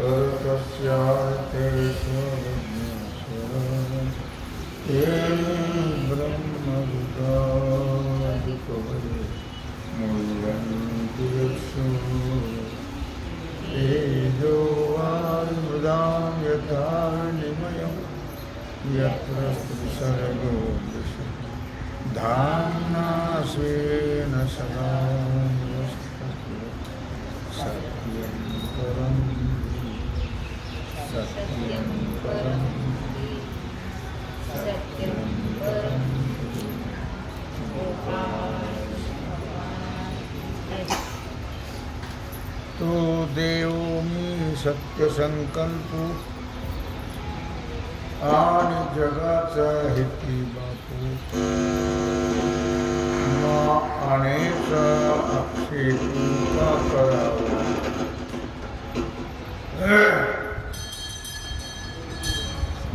परतस्यार्थे ब्रह्मविदादिकवये मूल्यन्ति यत्सु तेजो वारिमृदां यथा निमयं यत्र सर्गो धाम्ना स्वेन सदा सत्यं परं सत्यं परं सत्यं परं तो देव मी सत्य संकल्प आणि जगाचा हेती बापू अनेचा आक्षेप का करावा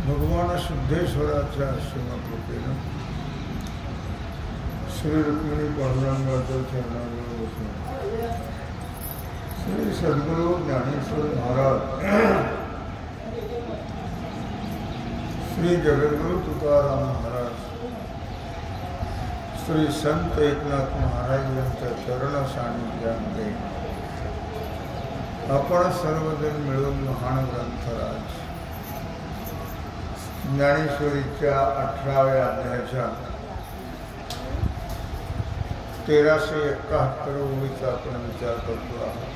भगवान सिद्धेश्वराच्या शिवकृपेनं श्री रुक्मिणी पांडुरंगाच्या चरणावर बसून श्री सद्गुरु ज्ञानेश्वर महाराज श्री जगद्गुरु तुकाराम महाराज श्री संत एकनाथ महाराज यांच्या चरण सानिध्यामध्ये आपण सर्वजण मिळून महान ग्रंथराज ज्ञानेश्वरीच्या 18व्या अध्यायाच्या 1371 ओळीचा आपण विचार करतो आहोत.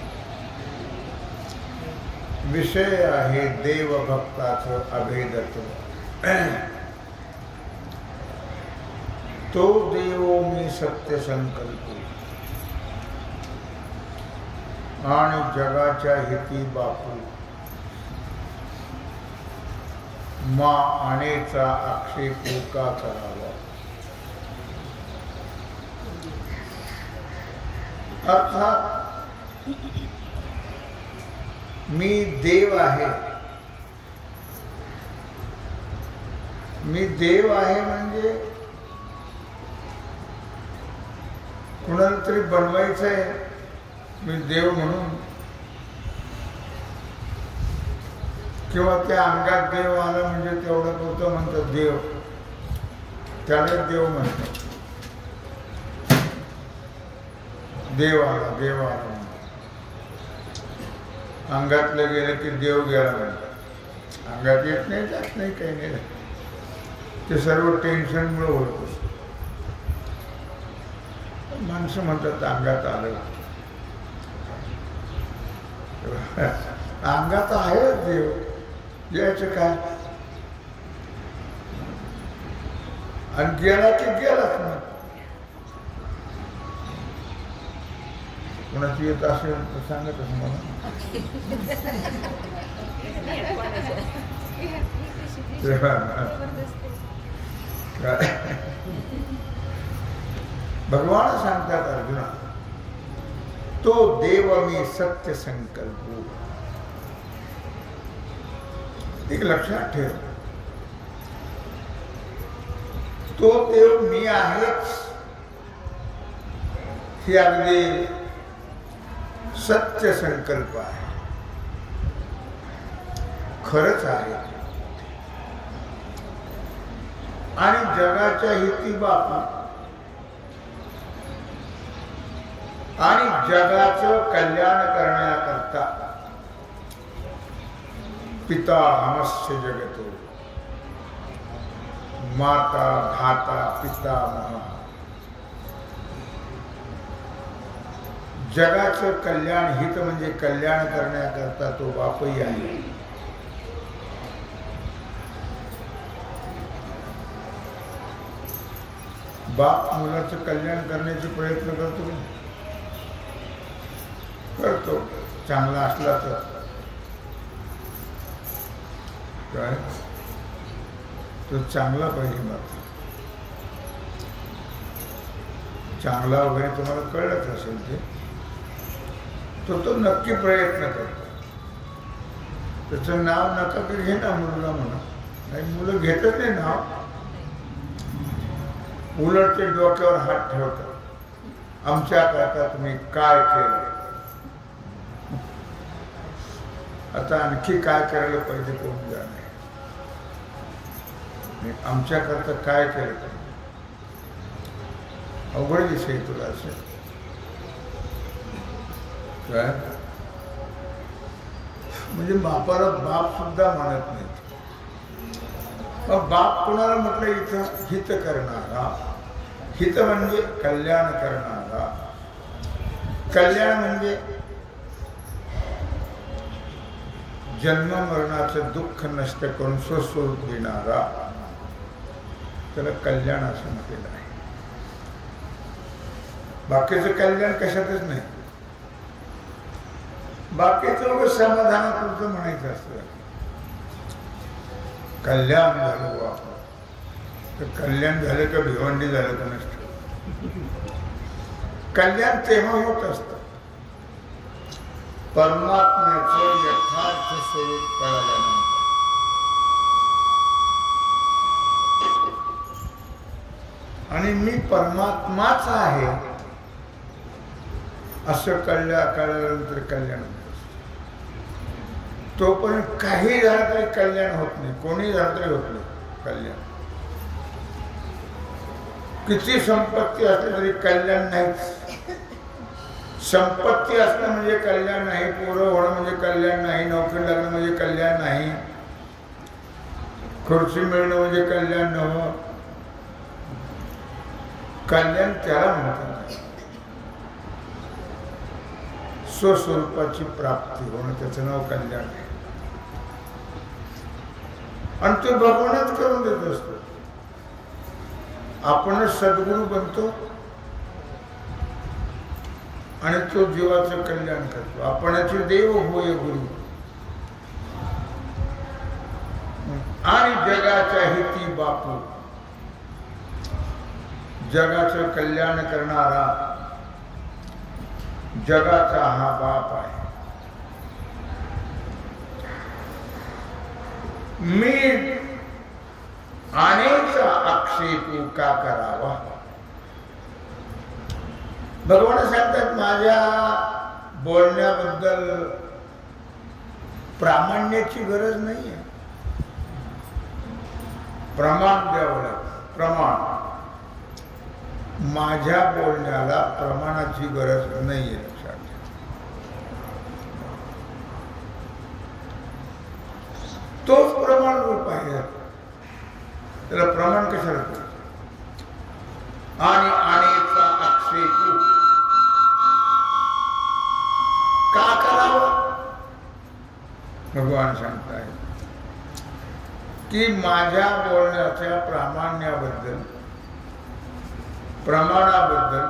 विषय आहे देवभक्ताचं अभेदत्व. तो देव मी सत्य संकल्प आणि जगाच्या हिती बापू मा आणेचा आक्षेप का करावा. अर्थात मी देव आहे. मी देव आहे म्हणजे कुणाला तरी बनवायचं आहे मी देव म्हणून, किंवा त्या अंगात देव आला म्हणजे तेवढं पुरतं म्हणतात देव, त्याला देव म्हणतात. देव आला म्हणतात. अंगातलं गेलं की देव गेला म्हणतात. अंगात येत नाही, जात नाही, काही नाही. ते सर्व टेन्शनमुळे होत असतं. माणसं म्हणतात अंगात आलं. अंगात आहे देव, यायचं काय. आणि गेला की गेलाच ना. कोणाची येत असेल तर सांगतच मला. भगवान सांगतात अर्जुना, तो देव मी सत्य संकल्प. एक लक्षात ठेव, तो देव मी आहेच ही अगदी सत्य संकल्प आहे, खरंच आहे. आणि जगाच्या हिती बापू आणि जगाचं कल्याण करण्याकरता पिता हमस्य जगतो माता धाता पितामह. जगाचं कल्याण, हित म्हणजे कल्याण करण्याकरता तो बापही आहे. बाप मुलाचं कल्याण करण्याचे प्रयत्न करतो, चांगला असला तर. काय तो चांगला पाहिजे. मात्र चांगला वगैरे तुम्हाला कळलंच असेल ते, तो नक्की प्रयत्न करतो. त्याचं नाव नका तरी घे ना मुलगा म्हणा. नाही, मुलं घेतच नाही नाव. उलट ते डोक्यावर हात ठेवतात. आमच्या करता तुम्ही काय केलं. आता आणखी काय करायला पाहिजे कोण जाणे, आमच्याकरता काय केलं पाहिजे. अवघड विषय तुला असेल काय, म्हणजे बापाला बाप सुद्धा मानत नाही. मग बाप कोणाला म्हटलं इथं, हित करणारा. हित म्हणजे कल्याण करणारा. कल्याण म्हणजे जन्म मरणाचं दुःख नष्ट करून स्वस्वरूप देणारा, त्याला कल्याण असं म्हटलेलं आहे. बाकीचं कल्याण कशातच नाही. बाकीचं समाधानापुरतं म्हणायचं असतं. कल्याण झालं वा, तर कल्याण झालं का भिवंडी झालं का नसतं. कल्याण तेव्हा होत असतं परमात्म्याचं यथार्थ स्वरूप कळाल्यानंतर. आणि मी परमात्माच आहे असं कळल्यानंतर कल्याण होत. तोपर्यंत काही झालं तरी कल्याण होत नाही. कोणी झालं तरी होत नाही कल्याण. किती संपत्ती असली तरी कल्याण नाहीच. संपत्ती असणं म्हणजे कल्याण नाही, पोरं होणं म्हणजे कल्याण नाही, नोकरी लागणं म्हणजे कल्याण नाही, खुर्ची मिळणं म्हणजे कल्याण नव्हतं. कल्याण त्याला म्हणतात स्वस्वरूपाची प्राप्ती होणं, त्याचं नाव कल्याण आहे. आणि ते भगवानच करून देत असतो. आपणच सद्गुरू बनतो आणि तो जीवाचं कल्याण करतो. आपणाचे देव होय गुरु. आणि जगाच्या हिती बापू, जगाचं कल्याण करणारा जगाचा हा बाप आहे. मी आनेचा आक्षेप का करावा. भगवान सांगतात माझ्या बोलण्याबद्दल प्रामाण्याची गरज नाही आहे. प्रमाण द्यावं लागतं. प्रमाण. माझ्या बोलण्याला प्रमाणाची गरज नाही आहे. लक्षात घ्या. तोच प्रमाण रूप आहे. त्याला प्रमाण कशाला करायचं. आणि आनेचा आक्षेप का करावं. भगवान सांगताय की माझ्या बोलण्याच्या प्रामाण्याबद्दल, प्रमाणाबद्दल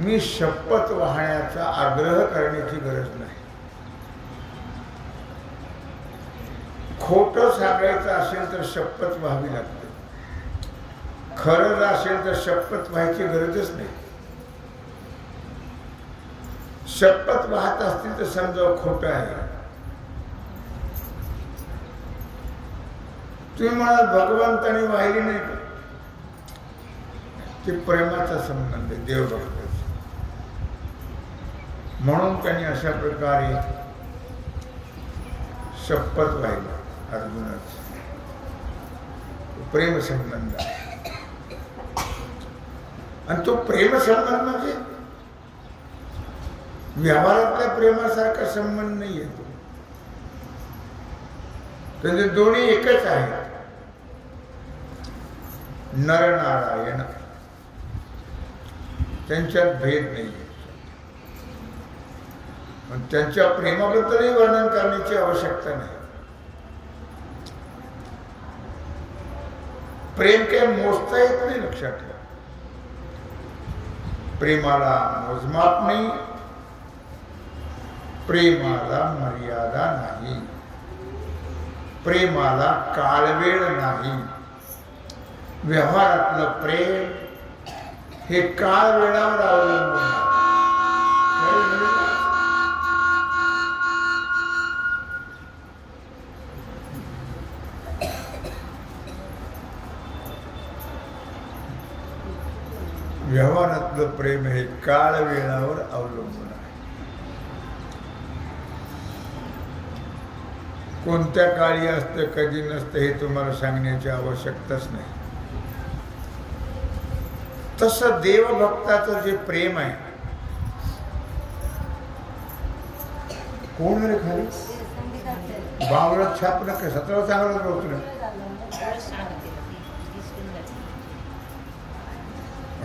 मी शपथ वाहण्याचा आग्रह करण्याची गरज नाही. खोटं सांगायचं असेल तर शपथ व्हावी लागते. खरं असेल तर शपथ व्हायची गरजच नाही. शपथ वाहत असतील तर समजा खोटं आहे. तुम्ही म्हणाल भगवंताने वाहिली नाही का. ते प्रेमाचा संबंध आहे देवभक्ताचा. म्हणून त्यांनी अशा प्रकारे शपथ वाहिली अर्जुनाची. प्रेम संबंध आहे. आणि तो प्रेम संबंध म्हणजे व्यवहारातल्या प्रेमासारखा संबंध नाही आहे. म्हणजे दोन्ही एकच आहेत. नरनारायण, त्यांच्यात भेद नाही. त्यांच्या प्रेमाबद्दलही वर्णन करण्याची आवश्यकता नाही. प्रेम काही मोजता येत नाही. लक्षात ठेवा. प्रेमाला मोजमाप नाही. प्रेमाला मर्यादा नाही. प्रेमाला काळवेळ नाही. व्यवहारातलं प्रेम हे काळ वेळावर अवलंबून आहे. व्यवहारातलं प्रेम हे काळ वेळावर अवलंबून आहे. कोणत्या काळी असतं कधी नसतं हे तुम्हाला सांगण्याची आवश्यकताच नाही. तसं देवभक्ताचं जे प्रेम आहे. कोण रे खाली बावळा छाप नका 17 चांगला होतो.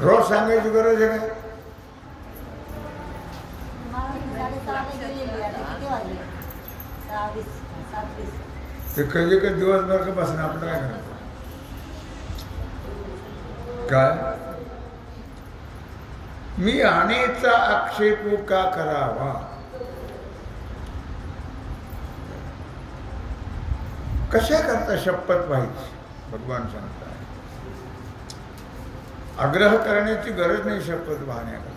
रोज सांगायची गरज आहे का? ते कधी कधी दिवसभर का बसणं आपलं काय करायचं? काय मी आणेचा आक्षेप का करावा? कशा करता शपथ व्हायची? भगवान सांगतात आग्रह करण्याची गरज नाही शपथ वाहण्याला,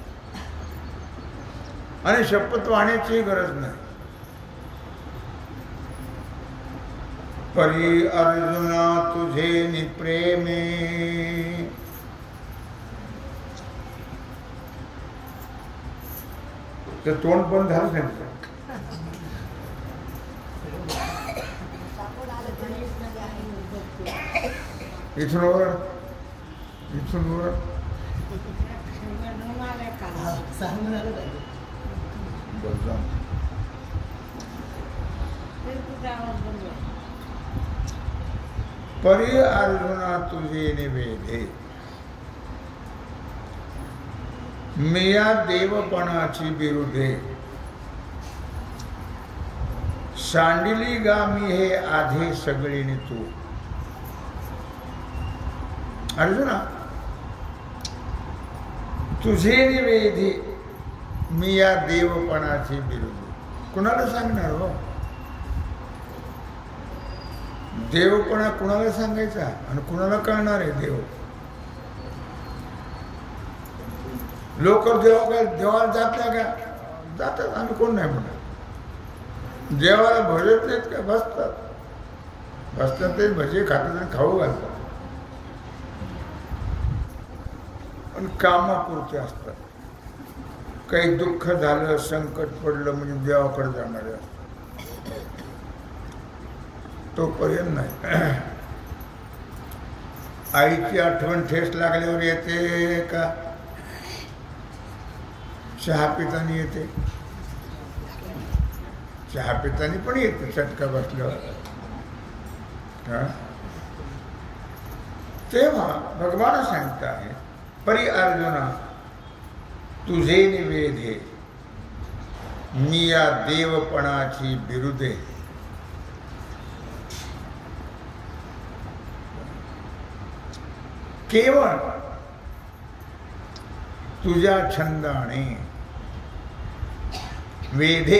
आणि शपथ वाहण्याची गरज नाही. परी अर्जुना तुझे निप्रेमे ते तोंड पण झालं नाही. इथून वर इथून वर परी अर्जुना तुझे निवेदे मिया देवपणाची बिरुदे सांडिली गामी हे आधे सगळीने तू. अर्जुना तुझे निवेदी मी या देवपणाची बिरुदे. कुणाला सांगणार हो? देवपणा कुणाला सांगायचा आणि कुणाला कळणार आहे देव? लोक देवाला जात नाही का? जातात. आम्ही कोण नाही म्हणत. देवाला भजत नाहीत का? बसतात ते भजे खातात आणि खाऊ घालतात, पण कामापुरते असतात. काही दुःख झालं संकट पडलं म्हणजे देवाकडे जाणारे असतात. तोपर्यंत नाही. आईची आठवण ठेस लागल्यावर येते का? चहा पिताना येते. चहा पिताना पण येते चटका बसल्यावर. तेव्हा भगवान सांगता आहे परी अर्जुना तुझे निवेदे मी या देवपणाची बिरुदे. केवळ तुझ्या छंदाने वेधे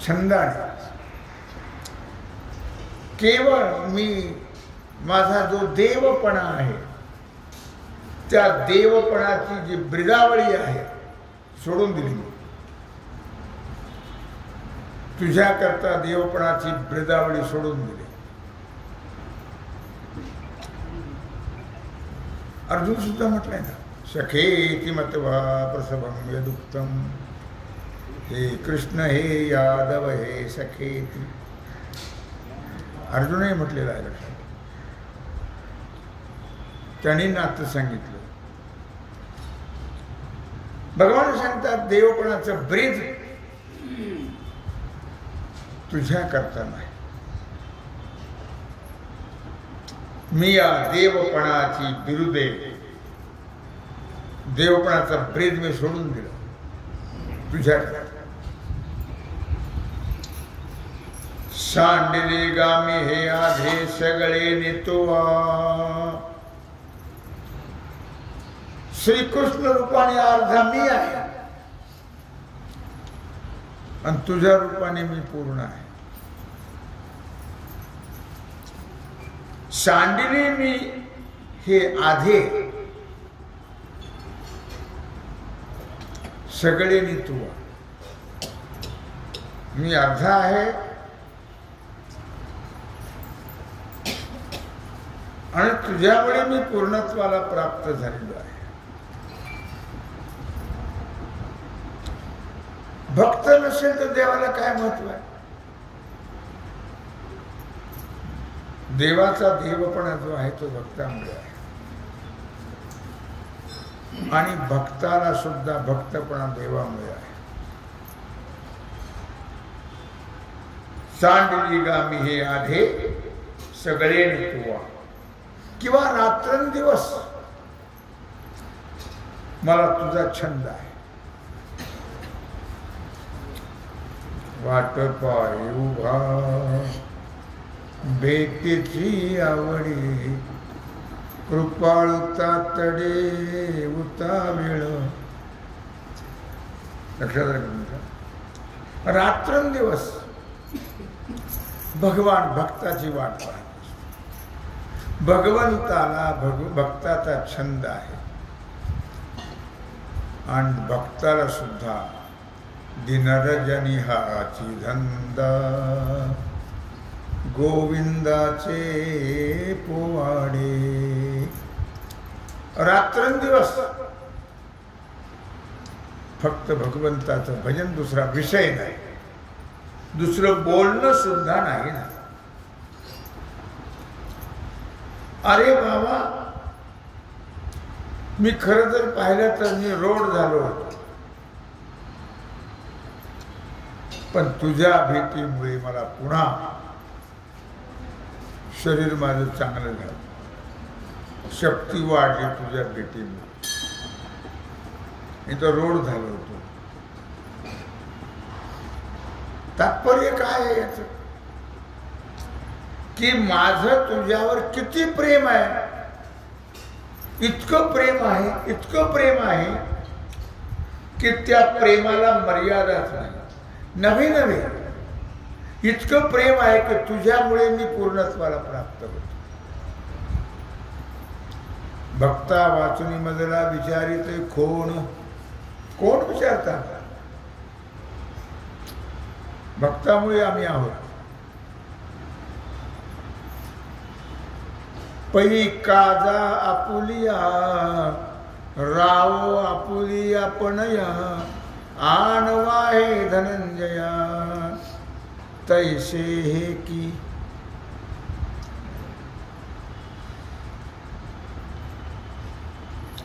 छंदाने केवळ मी माझा जो देवपणा आहे त्या देवपणाची जी ब्रिदावळी आहे सोडून दिली. तुझ्या करता देवपणाची ब्रिदावळी सोडून दिली. अर्जुन सुद्धा म्हटलंय ना सखेती मत्वा प्रसभं यदुक्तम. हे कृष्ण हे यादव हे सखेती. अर्जुनही म्हटलेलं आहे लक्षात. त्यांनी नातं सांगितलं. भगवान सांगतात देवपणाचं ब्रीद तुझ्या करता नाही. मी या देवपणाची बिरुदे देवपणाचा ब्रीद मी सोडून दिलं तुझ्या. सांडिले गामी हे आधे सगळे नेतोवा. श्रीकृष्ण रूपाने अर्धा मी आहे आणि तुझ्या रूपाने मी पूर्ण आहे. सांडिले मी हे आधे सगळे नेतोवा. मी अर्धा आहे आणि तुझ्यामुळे मी पूर्णत्वाला प्राप्त झालेलो आहे. भक्त नसेल तर देवाला काय महत्व आहे? देवाचा देवपणा जो आहे तो भक्तामुळे आहे, आणि भक्ताला सुद्धा भक्तपणा देवामुळे आहे. सांडली गामी हे आधे सगळे तुवा, किंवा रात्रंदिवस मला तुझा छंद आहे. वाट पाय उभा भेटीची आवडी, कृपाळू तातडे उतावीळ. लक्षात राखा, रात्रंदिवस भगवान भक्ताची वाट पाहत. भगवंताला भक्ताचा छंद आहे, आणि भक्ताला सुद्धा दिनरजनी हाची धंदा, गोविंदाचे पोवाडे. रात्रंदिवस फक्त भगवंताचं भजन, दुसरा विषय नाही, दुसरं बोलणं सुद्धा नाही ना. अरे बाबा, मी खरं तर पाहिलं तर मी रोड झालो होतो, पण तुझ्या भेटीमुळे मला पुन्हा शरीर माझं चांगलं झालं, शक्ती वाढली तुझ्या भेटीमुळे. मी तर रोड झालो होतो. तात्पर्य काय आहे याचं? की माझं तुझ्यावर किती प्रेम आहे, इतकं प्रेम आहे, इतकं प्रेम आहे की त्या प्रेमाला मर्यादाच नाही. नवे नवे इतकं प्रेम आहे की तुझ्यामुळे मी पूर्णत्वाला प्राप्त होतो. भक्ता वाचुनी मधला विचारिते कोण, कोण विचारतात? भक्तामुळे आम्ही आहोत. पै काजा आपुलिया, राव आपुली आपणया, आणवा हे धनंजया, तैसे हे की.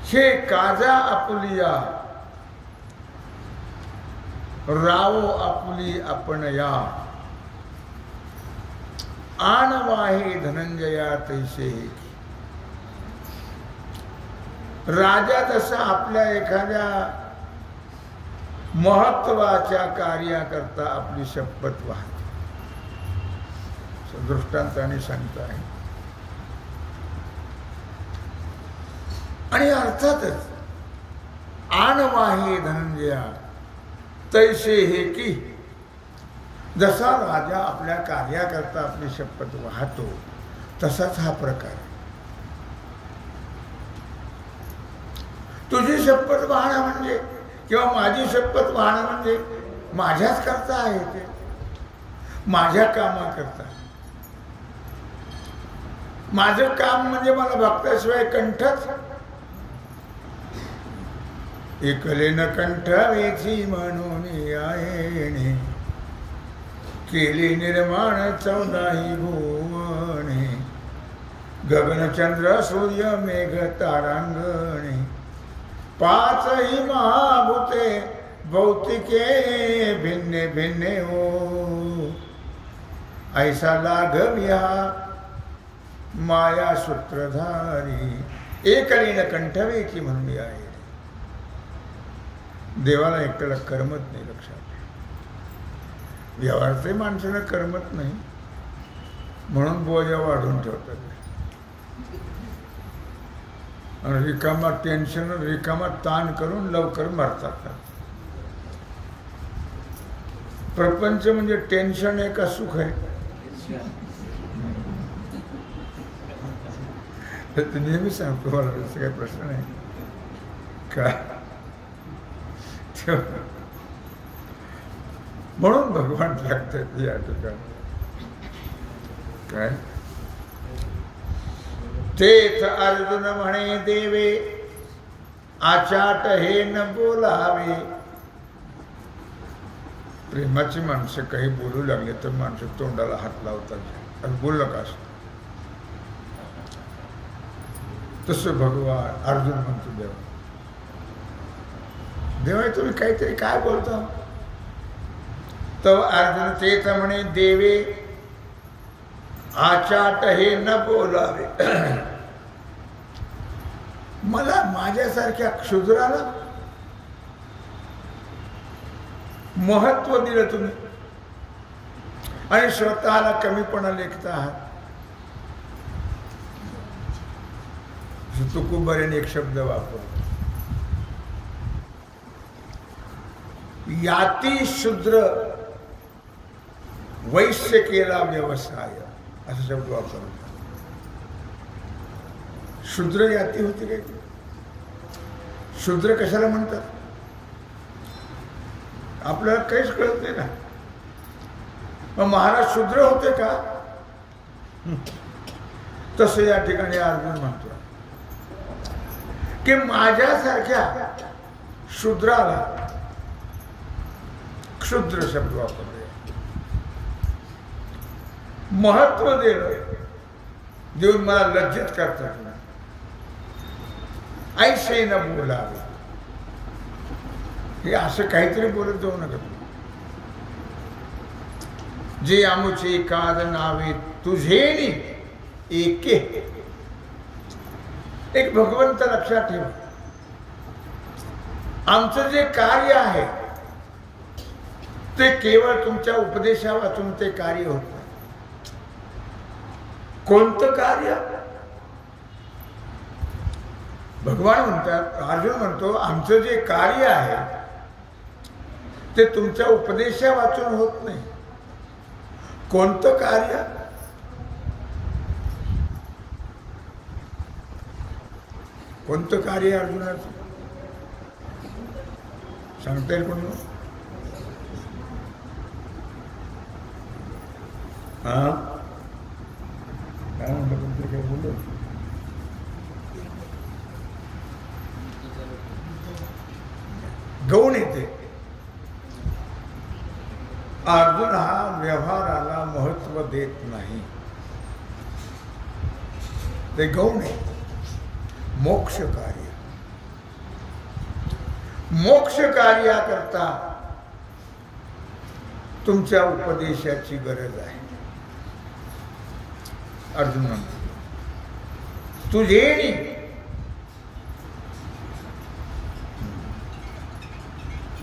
हे काजा आपुलिया, राव आपुली आपणया, आणवा हे धनंजया, तैसे हे की. राजा जसा आपल्या एखाद्या महत्वाच्या कार्याकरता आपली शपथ वाहतो, दृष्टांताने सांगता आहे. आणि अर्थातच आणवाहे धनंजया तैसे हे की, जसा राजा आपल्या कार्याकरता आपली शपथ वाहतो तसाच हा प्रकार. तुझी शपथ वाहणं म्हणजे किंवा माझी शपथ वाहणं म्हणजे माझ्याच करता आहे, ते माझ्या कामाकरता. माझं काम म्हणजे मला भक्ताशिवाय कंठच. एकलेन कंठ वेची म्हणून आयेने, केली निर्माण 14 भुवने, गगनचंद्र सूर्य मेघ तारांगणे, 5 महाभूते भौतिके भिन्ने भिन्ने हो, ऐसा लाघव्या माया सूत्रधारी, एकलीन कंठवेची म्हणून आहे. देवाला एकट्याला करमत नाही. लक्षात, व्यवहारचे माणसाला करमत नाही म्हणून बोजा वाढून ठेवतात. आणि रिकामा टेन्शन, रिकामा ताण करून लवकर मरतात. प्रपंच म्हणजे टेन्शन आहे का सुख आहे? नेहमी सांगतो मला, त्याचा काही प्रश्न नाही काय. म्हणून भगवान लागतात या ठिकाणी. काय तेथ अर्जुन म्हणे देवे, आचाट हे न बोलावे. प्रेमाची माणसं काही बोलू लागले तर माणसं तोंडाला हात लावतात. बोललं का तसं भगवान अर्जुन म्हणतो देवा, देवा तुम्ही काहीतरी काय बोलता? तर अर्जुन तेच म्हणे, देवे आचाट हे न बोलावे. मला माझ्यासारख्या क्षुद्राला महत्व दिलं तुम्ही आणि स्वतःला कमीपणा लेखता आहात. तुकोबाराने एक शब्द वापरला, याती शूद्र वैश्य केला व्यवसाय, असा शब्द वापरला. शूद्र याती होती काय? शूद्र कशाला म्हणतात आपल्याला काहीच कळत नाही ना. मग महाराज शूद्र होते का? तसं या ठिकाणी अर्जुन म्हणतो की माझ्यासारख्या शूद्राला, क्षुद्र शब्द वापरले, महत्व देऊन मला लज्जित करतात. ऐसे न बोलावे, हे असं काहीतरी बोलत जाऊ नका. जे आमुचे काद नावे तुझे एके. एक भगवंत लक्षात ठेवा, आमचं जे कार्य आहे ते केवळ तुमच्या उपदेशा वाचून ते कार्य होत. कोणतं कार्य? भगवान म्हणतात, अर्जुन म्हणतो आमचं जे कार्य आहे ते तुमच्या उपदेशा वाचून होत नाही. कोणतं कार्य? कोणतं कार्य अर्जुनाचं सांगता येईल कोण? हा काय म्हणलं तुमचं? काय बोललो? गौण येते. अर्जुन हा व्यवहाराला महत्व देत नाही, ते गौण आहे. मोक्ष कार्य, मोक्ष कार्याकरता तुमच्या उपदेशाची गरज आहे. अर्जुन म्हणतो तुझे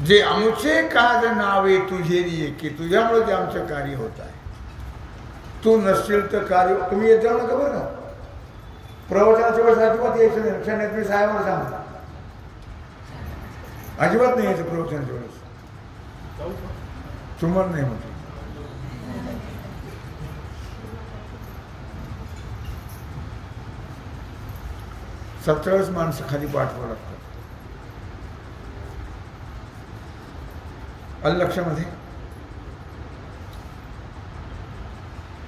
जे आमचे काज नावे तुझे की तुझ्यामुळे ते आमचं कार्य होत आहे. तू नसशील तर कार्य. तुम्ही येत जाऊ नका बरं ना, प्रवचनाच्या वेळेस अजिबात यायचं नाही. लक्षात तुम्ही साहेबांना सांगा, अजिबात नाही यायचं प्रवचनाच्या वेळेस. तुम्हाला नाही म्हटलं. सतराच माणसं खाली पाठवावं लागतात. आलं लक्षामध्ये?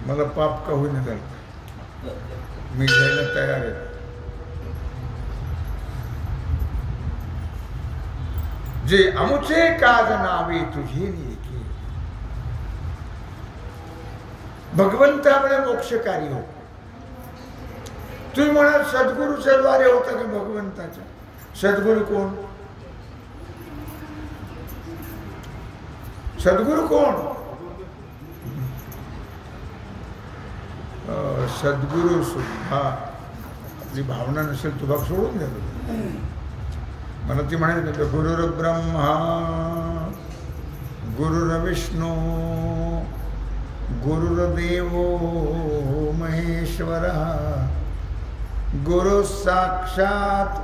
मला पाप का होईना झालं, मी घ्यायला तयार आहे. जे आमुचे काज नावे तुझे की भगवंतामुळे मोक्ष कार्य होत. तुम्ही म्हणाल सद्गुरूच्या द्वारे होतं का भगवंताच्या? सद्गुरू कोण? सद्गुरू कोण? सद्गुरू सुद्धा आपली भावना नसेल तुला सोडून द्या. मला ती म्हणायचं गुरुर ब्रह्मा गुरुर विष्णू गुरुर्देव महेश्वर गुरु साक्षात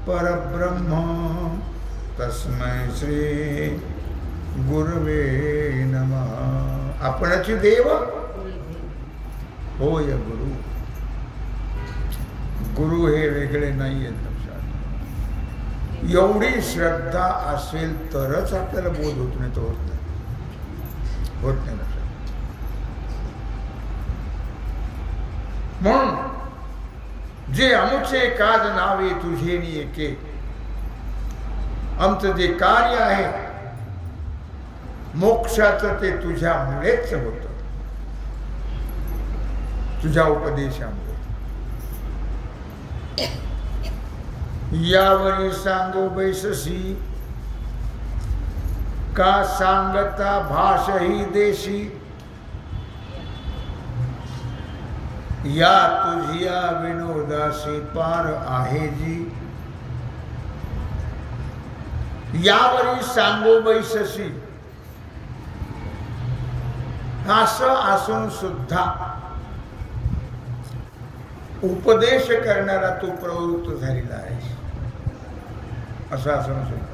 परब्रह्म तस्मै श्री गुरुवे नमः. आपणाची देव होय गुरु. गुरु हे वेगळे नाही आहेत. लक्षात, एवढी श्रद्धा असेल तरच आपल्याला बोध होत नाही, तो होत नाही. होत नाही. लक्षात, म्हणून जे आमचे काज नावे तुझे एके, आमचं जे कार्य आहे मोक्षाचं ते तुझ्यामुळेच होतं, तुझ्या उपदेशामुळे. यावरी सांगो बैससी का सांगता भाषही देशी या तुझिया विनोदासी पार आहे जी यावरी सांगो बैससी असं असून सुद्धा उपदेश करणारा तू प्रवृत्त झालेला आहेस असं असून सुद्धा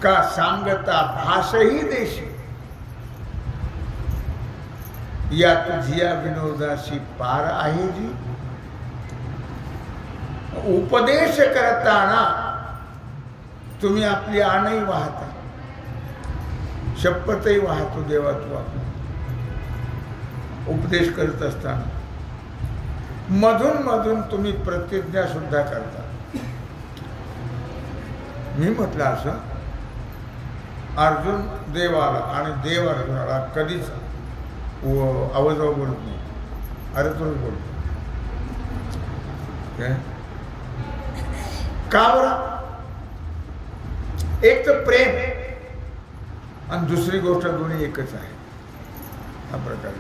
का सांगता भाषही देशी या तुझिया विनोदाशी पार आहे जी उपदेश करताना तुम्ही आपली आणही वाहता शपथही वाहतो देवा तू आपला उपदेश करत असताना मधून मधून तुम्ही प्रतिज्ञा सुद्धा करता मी म्हटलं असं अर्जुन देवाला आणि देव अर्जुनाला कधीच आवाजावर बोलत नाही अरे तुला बोलतो का बरं एक तर प्रेम आणि दुसरी गोष्ट दोन्ही एकच आहे हा प्रकार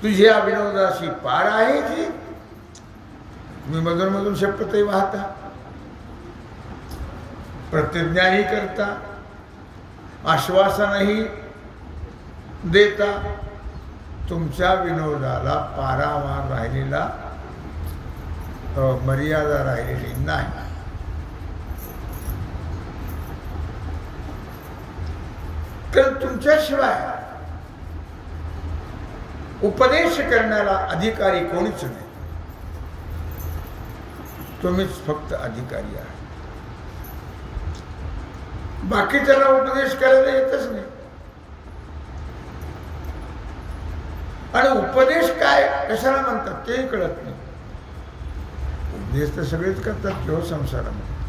तुझी या विनोदाशी पार आहे जी तुम्ही मधून मधून शपथही वाहता प्रतिज्ञाही करता आश्वासनही देता तुमच्या विनोदाला पारावार राहिलेला मर्यादा राहिलेली नाही तर तुमच्याशिवाय उपदेश करण्याला अधिकारी कोणीच नाही तुम्हीच फक्त अधिकारी आहात बाकी त्याला उपदेश करायला येतच नाही आणि उपदेश काय कशाला म्हणतात तेही कळत नाही उपदेश तर सगळेच करतात किंवा संसारामध्ये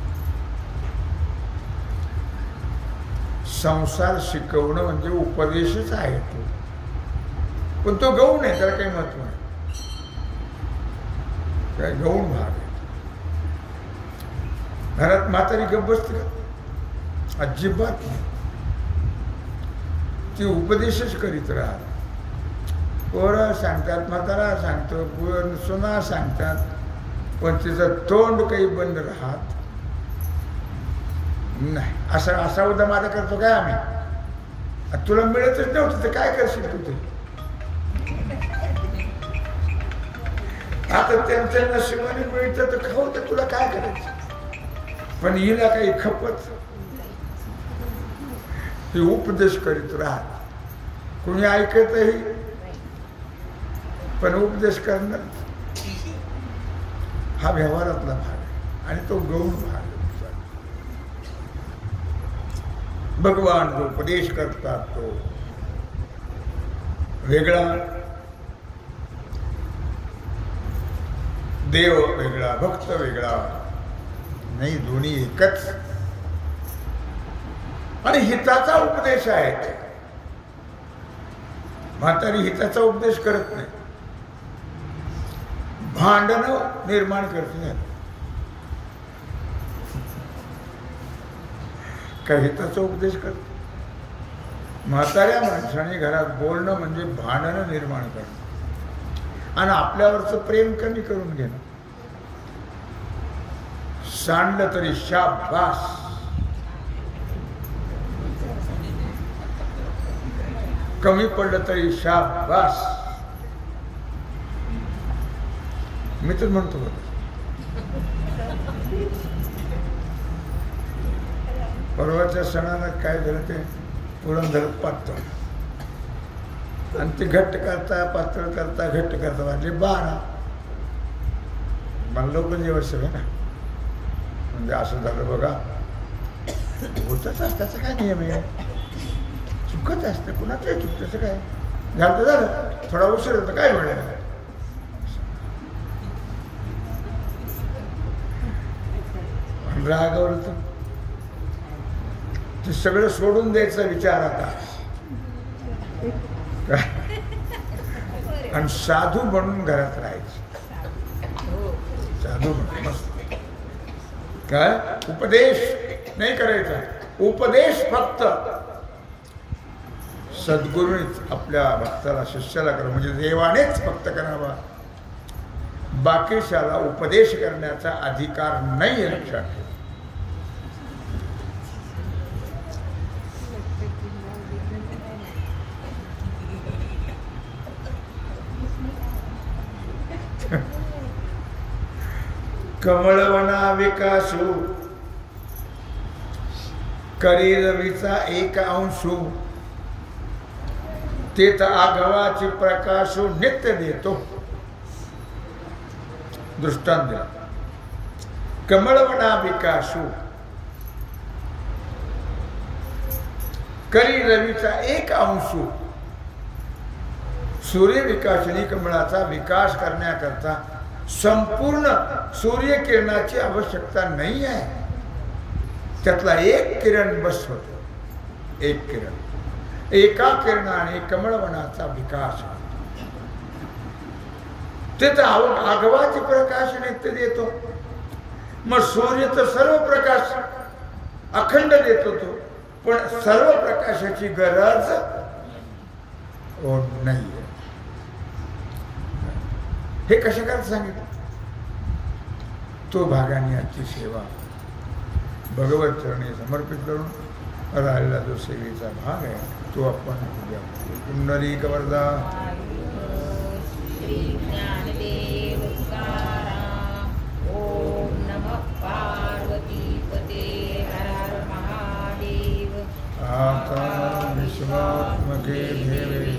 संसार शिकवणं म्हणजे उपदेशच आहे तो पण तो गौण आहे त्याला काही महत्व नाही काय गौण भाग आहे घरात म्हातारी गप्प बसते का अजिबात नाही ती उपदेशच करीत राहत पोरं सांगतात म्हातारा सांगतो पोर सुना सांगतात पण तिचं तोंड काही बंद राहत नाही असं असा उद्या माझा करतो काय आम्ही तुला मिळतच नव्हतं तर काय करशील तू ते आता त्यांच्या नशिबाने मिळतं तर खाऊ तर तुला काय करायचं पण हिला काही खपत हे उपदेश करीत राहत कोणी ऐकतही पण उपदेश करणं हा व्यवहारातला भाग आहे आणि तो गौण भाग आहे भगवान जो उपदेश करतात तो वेगळा देव वेगळा भक्त वेगळा नाही दोन्ही एकच आणि हिताचा उपदेश आहे म्हातारी हिताचा उपदेश करत नाही भांडणं निर्माण करते काय हिताचा उपदेश करते म्हाताऱ्या माणसाने घरात बोलणं म्हणजे भांडणं निर्माण करणं आणि आपल्यावरचं प्रेम कमी करून घेणं सांडलं तरी शाबास कमी पडलं तरी शाबास मी तर म्हणतो परवाच्या सणाला काय झालं ते पुरंदर पातळ आणि ते घट्ट करता पातळ करता घट्ट करता वाटले 12 मला लोक जेवण आहे ना म्हणजे असं झालं बघा होतच त्याचा काय नियम आहे चुकत असतं कुणाचं चुकतं काय झालं झालं थोडा उशीर होता काय मिळेल रागावर ते सगळं सोडून द्यायचा विचार आता आणि साधू बनून घरात राहायचं साधू म्हणतो मस्त. काय उपदेश नाही करायचा, उपदेश फक्त सद्गुरूनेच आपल्या भक्ताला शिष्याला करा, म्हणजे देवानेच फक्त करावा. बाकीशाला उपदेश करण्याचा अधिकार नाही, लक्षात ठेवा. कमळवना विकासू करी रवीचा एक अंशू तेथ आघवाची प्रकाशू नित्य देतो. दृष्टांत दिला. कमळवना विकासू करी रवीचा एक अंशू. सूर्यविकासनी कमळाचा विकास करण्याकरता संपूर्ण सूर्यकिरणाची आवश्यकता नाही आहे. त्यातला एक किरण बस होतो, एक किरण. एका किरणाने कमळवनाचा विकास होतो. ते तर आघवाचे प्रकाश नित्य देतो. मग सूर्य तर सर्व प्रकाश अखंड देतो तो, पण सर्व प्रकाशाची गरज नाही. हे कशा करता सांगितलं. तो भागाने आजची सेवा भगवत चरणी समर्पित करून राहिलेला जो सेवेचा भाग आहे तो आपण उद्या पुंडलिक वरदा. ओम नमः पार्वतीपते हर हर महादेव. आता विश्वात्मके देवे